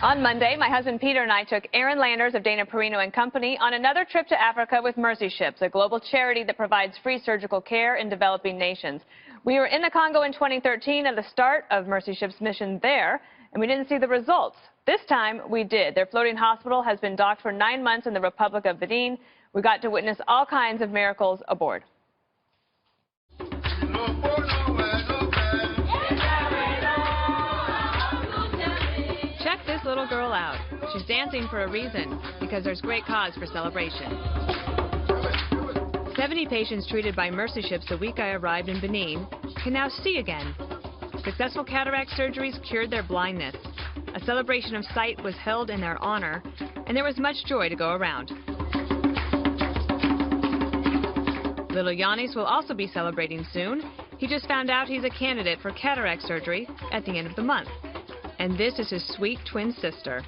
On Monday, my husband Peter and I took Aaron Landers of Dana Perino and Company on another trip to Africa with Mercy Ships, a global charity that provides free surgical care in developing nations. We were in the Congo in 2013 at the start of Mercy Ships' mission there, and we didn't see the results. This time, we did. Their floating hospital has been docked for 9 months in the Republic of Benin. We got to witness all kinds of miracles aboard. Check this little girl out. She's dancing for a reason, because there's great cause for celebration. 70 patients treated by Mercy Ships the week I arrived in Benin can now see again. Successful cataract surgeries cured their blindness. A celebration of sight was held in their honor, and there was much joy to go around. Little Yanis will also be celebrating soon. He just found out he's a candidate for cataract surgery at the end of the month. And this is his sweet twin sister.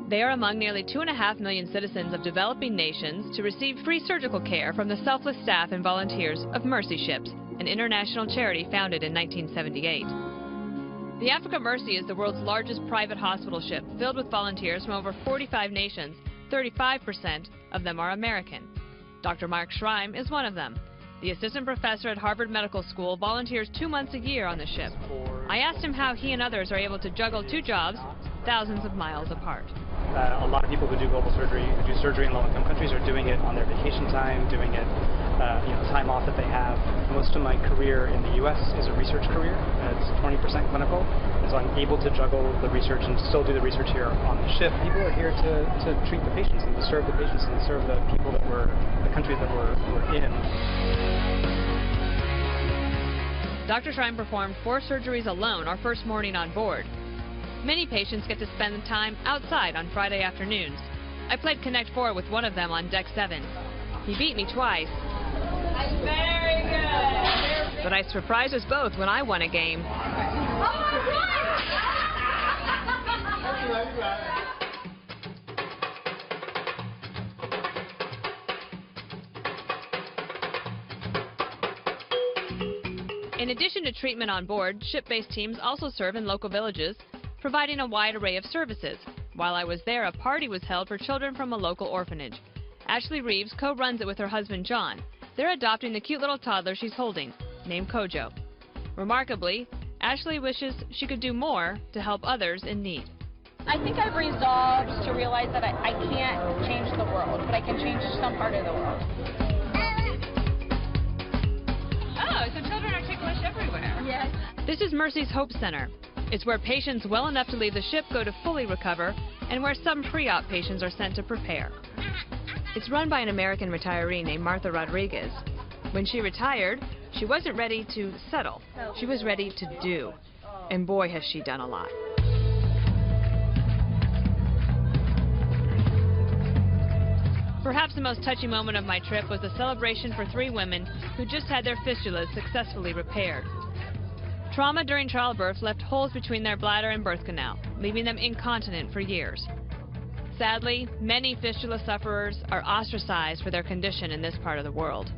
They are among nearly 2.5 million citizens of developing nations to receive free surgical care from the selfless staff and volunteers of Mercy Ships, an international charity founded in 1978. The Africa Mercy is the world's largest private hospital ship, filled with volunteers from over 45 nations. 35% of them are American. Dr. Mark Schreim is one of them. The assistant professor at Harvard Medical School volunteers 2 months a year on the ship. I asked him how he and others are able to juggle 2 jobs thousands of miles apart. A lot of people who do global surgery, who do surgery in low-income countries, are doing it on their vacation time, doing it time off that they have. Most of my career in the U.S. is a research career. It's 20% clinical, and so I'm able to juggle the research and still do the research here on the ship. People are here to treat the patients and to serve the patients and to serve the people that the countries that we're in. Dr. Schreim performed 4 surgeries alone our first morning on board. Many patients get to spend time outside on Friday afternoons. I played Connect 4 with one of them on Deck 7. He beat me twice. Very good. But I surprised us both when I won a game. In addition to treatment on board, ship-based teams also serve in local villages, providing a wide array of services. While I was there, a party was held for children from a local orphanage. Ashley Reeves co-runs it with her husband John. They're adopting the cute little toddler she's holding, named Kojo. Remarkably, Ashley wishes she could do more to help others in need. I think I've resolved to realize that I can't change the world, but I can change some part of the world. Oh, so children are ticklish everywhere. Yes. This is Mercy's Hope Center. It's where patients well enough to leave the ship go to fully recover, and where some pre-op patients are sent to prepare. It's run by an American retiree named Martha Rodriguez. When she retired, she wasn't ready to settle. She was ready to do. And boy, has she done a lot. Perhaps the most touching moment of my trip was the celebration for 3 women who just had their fistulas successfully repaired. Trauma during childbirth left holes between their bladder and birth canal, leaving them incontinent for years. Sadly, many fistula sufferers are ostracized for their condition in this part of the world.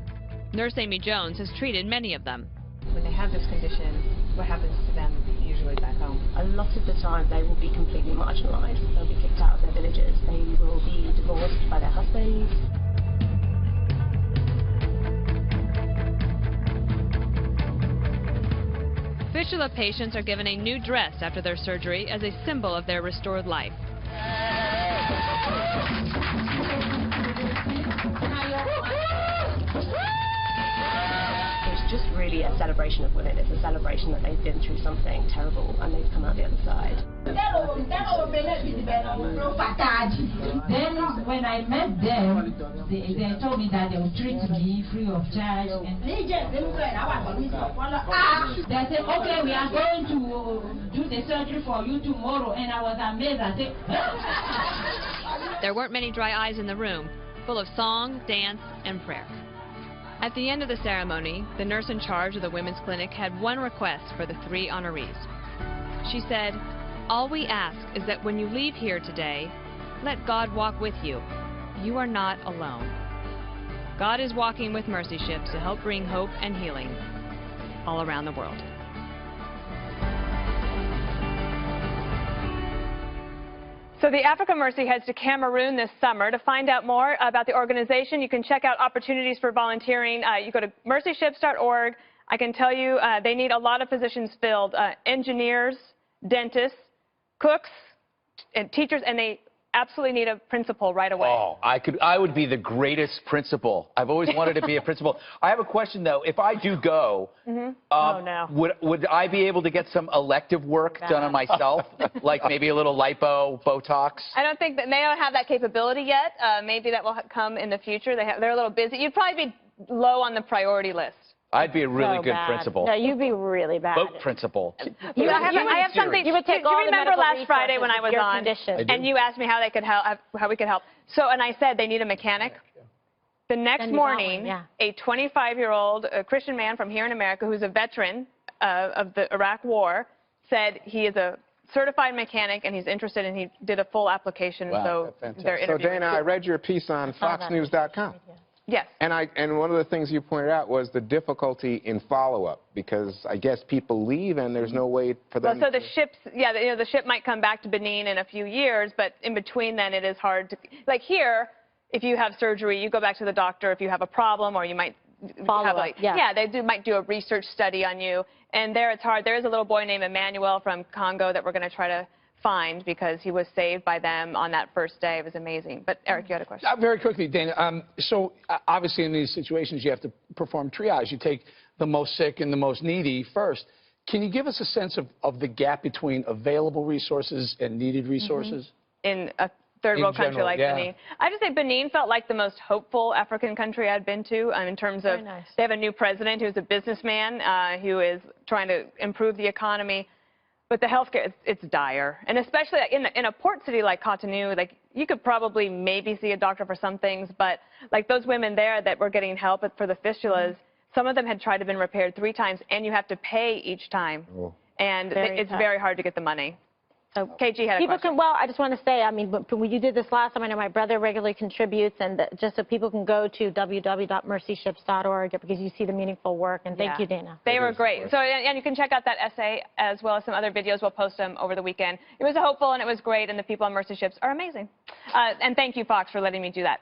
Nurse Amy Jones has treated many of them. When they have this condition, what happens to them usually back home? A lot of the time they will be completely marginalised. They'll be kicked out of their villages. They will be divorced by their husbands. Fistula patients are given a new dress after their surgery as a symbol of their restored life. It's just really a celebration of women. It's a celebration that they've been through something terrible and they've come out the other side. Then when I met them, they told me that they would treat me free of charge. And they said, okay, we are going to do the surgery for you tomorrow. And I was amazed. I said, There weren't many dry eyes in the room, full of song, dance, and prayer. At the end of the ceremony, the nurse in charge of the women's clinic had one request for the 3 honorees. She said, "All we ask is that when you leave here today, let God walk with you. You are not alone." God is walking with mercy ships to help bring hope and healing all around the world. So the Africa Mercy heads to Cameroon this summer. To find out more about the organization, you can check out opportunities for volunteering. You go to mercyships.org. I can tell you they need a lot of positions filled, engineers, dentists, cooks, and teachers, and they absolutely need a principal right away. Oh, I would be the greatest principal. I've always wanted to be a principal. I have a question, though. If I do go, Oh, no. would I be able to get some elective work done on myself? Like maybe a little lipo, Botox? I don't think that they don't have that capability yet. Maybe that will come in the future. They're a little busy. You'd probably be low on the priority list. I'd be a really good bad. principal. No, you'd be really bad. Boat principal. I have something. You would take do you all the remember medical last Friday when I was your on, condition. I do. and you asked me how they could help, how we could help? So, and I said they need a mechanic. The next Then you got morning, one, yeah. a 25-year-old Christian man from here in America, who's a veteran of the Iraq War, said he is a certified mechanic and he's interested, and he did a full application. Wow, So fantastic. they're So, interviewing. Dana, I read your piece on FoxNews.com. Yes. And one of the things you pointed out was the difficulty in follow-up, because I guess people leave and there's no way for them Well, so the ships, yeah, the ship might come back to Benin in a few years, but in between then it is hard to, like here, if you have surgery, you go back to the doctor if you have a problem, or you might Follow have up, like, yeah. they might do a research study on you, and there it's hard. There is a little boy named Emmanuel from Congo that we're going to try to find because he was saved by them on that first day. It was amazing. But Eric, you had a question. Very quickly, Dana. Obviously in these situations you have to perform triage. You take the most sick and the most needy first. Can you give us a sense of the gap between available resources and needed resources? In a third world country general, like yeah. Benin. I just say Benin felt like the most hopeful African country I'd been to in terms of nice. They have a new president who's a businessman who is trying to improve the economy. But the healthcare, it's dire. And especially in a port city like Cotonou, like you could probably maybe see a doctor for some things, but like those women there that were getting help for the fistulas, some of them had tried to been repaired 3 times, and you have to pay each time. Oh. And Very it's tough. very hard to get the money. So KG had a people question. can, well, I just want to say, I mean, when you did this last time, I know my brother regularly contributes, and just so people can go to www.mercyships.org because you see the meaningful work. And thank you, Dana. They were great. So, and you can check out that essay as well as some other videos. We'll post them over the weekend. It was hopeful and it was great, and the people on Mercy Ships are amazing. And thank you, Fox, for letting me do that.